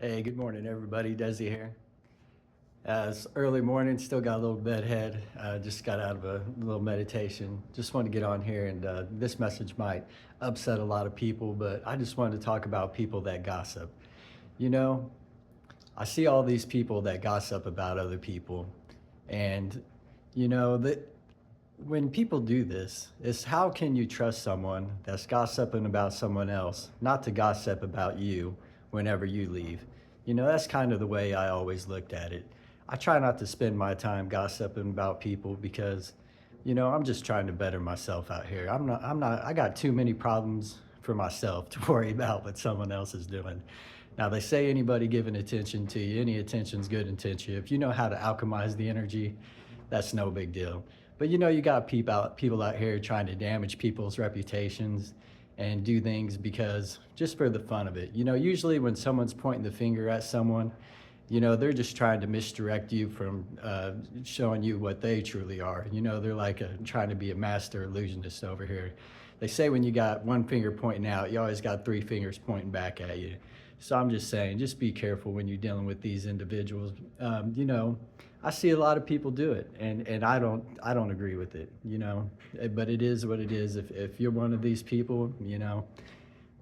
Hey, good morning, everybody. Desi here. It's early morning, still got a little bedhead. Just got out of a little meditation. Just wanted to get on here, and this message might upset a lot of people, but I just wanted to talk about people that gossip. You know, I see all these people that gossip about other people, and that when people do this, it's how can you trust someone that's gossiping about someone else not to gossip about you whenever you leave? That's kind of the way I always looked at it. I try not to spend my time gossiping about people because, I'm just trying to better myself out here. I got too many problems for myself to worry about what someone else is doing. Now, they say anybody giving attention to you, any attention's good attention. If you know how to alchemize the energy, that's no big deal. But you got people out here trying to damage people's reputations and do things because just for the fun of it. Usually when someone's pointing the finger at someone, they're just trying to misdirect you from showing you what they truly are. They're like trying to be a master illusionist over here. They say when you got one finger pointing out, you always got three fingers pointing back at you. So I'm just saying, just be careful when you're dealing with these individuals. I see a lot of people do it, and I don't agree with it. But it is what it is. If you're one of these people,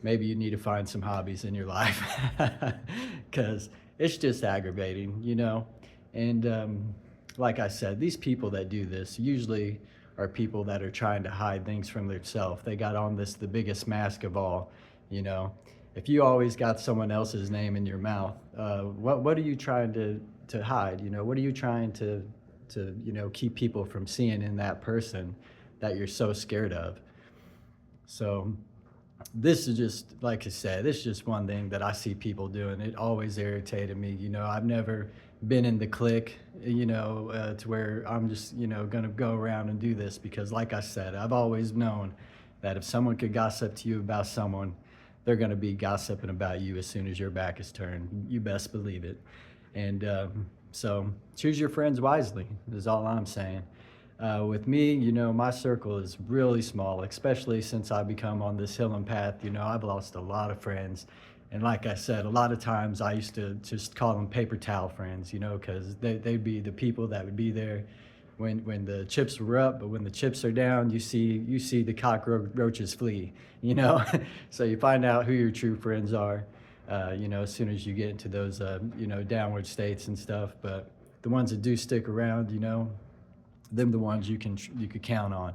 maybe you need to find some hobbies in your life, because it's just aggravating. And like I said, these people that do this usually are people that are trying to hide things from themselves. They got on the biggest mask of all. You know, if you always got someone else's name in your mouth, what are you trying to hide? What are you trying to keep people from seeing in that person that you're so scared of? So this is just, like I said, this is just one thing that I see people doing. It always irritated me. I've never been in the clique, to where I'm just, gonna go around and do this because, like I said, I've always known that if someone could gossip to you about someone, they're gonna be gossiping about you as soon as your back is turned. You best believe it. And so choose your friends wisely, is all I'm saying. With me, my circle is really small, especially since I become on this healing path. I've lost a lot of friends. And like I said, a lot of times I used to just call them paper towel friends, because they'd be the people that would be there when the chips were up, but when the chips are down, you see the cockroaches flee, So you find out who your true friends are, as soon as you get into those, downward states and stuff. But the ones that do stick around, them the ones you could count on.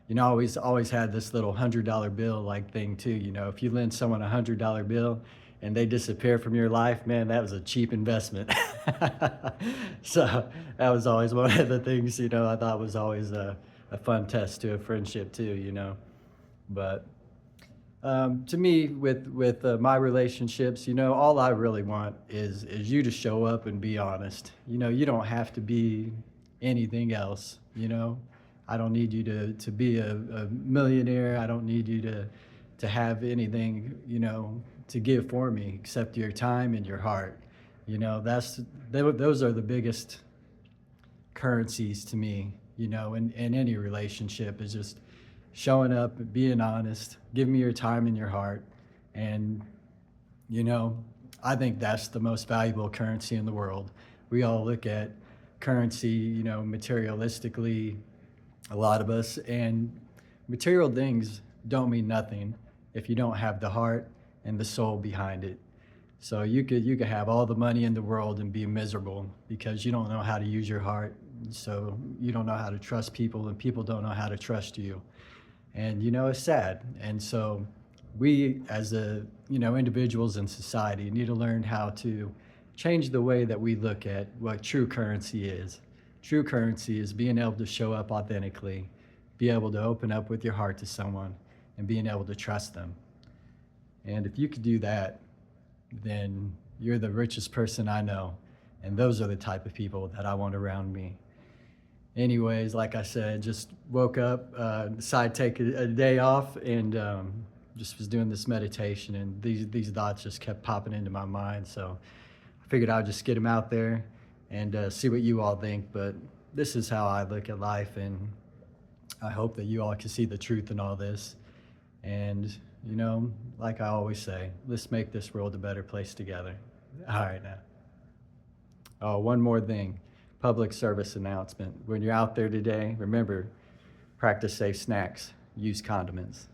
I always had this little $100 bill like thing too. If you lend someone $100 bill and they disappear from your life, man, that was a cheap investment. So that was always one of the things I thought was always a fun test to a friendship too. But to me, with my relationships, all I really want is you to show up and be honest. You don't have to be anything else. I don't need you to be a millionaire. I don't need you to have anything to give for me except your time and your heart. Those are the biggest currencies to me. In any relationship is just showing up, being honest, give me your time and your heart. And, you know, I think that's the most valuable currency in the world. We all look at currency, materialistically, a lot of us, and material things don't mean nothing if you don't have the heart and the soul behind it. So you could have all the money in the world and be miserable because you don't know how to use your heart. So you don't know how to trust people, and people don't know how to trust you. And it's sad. And so we as individuals in society need to learn how to change the way that we look at what true currency is. True currency is being able to show up authentically, be able to open up with your heart to someone, and being able to trust them. And if you could do that, then you're the richest person I know. And those are the type of people that I want around me. Anyways, like I said, just woke up, decided to take a day off, and just was doing this meditation, and these thoughts just kept popping into my mind. So I figured I'd just get them out there and see what you all think. But this is how I look at life, and I hope that you all can see the truth in all this. And like I always say, let's make this world a better place together. All right now. Oh, one more thing. Public service announcement. When you're out there today, remember, practice safe snacks. Use condiments.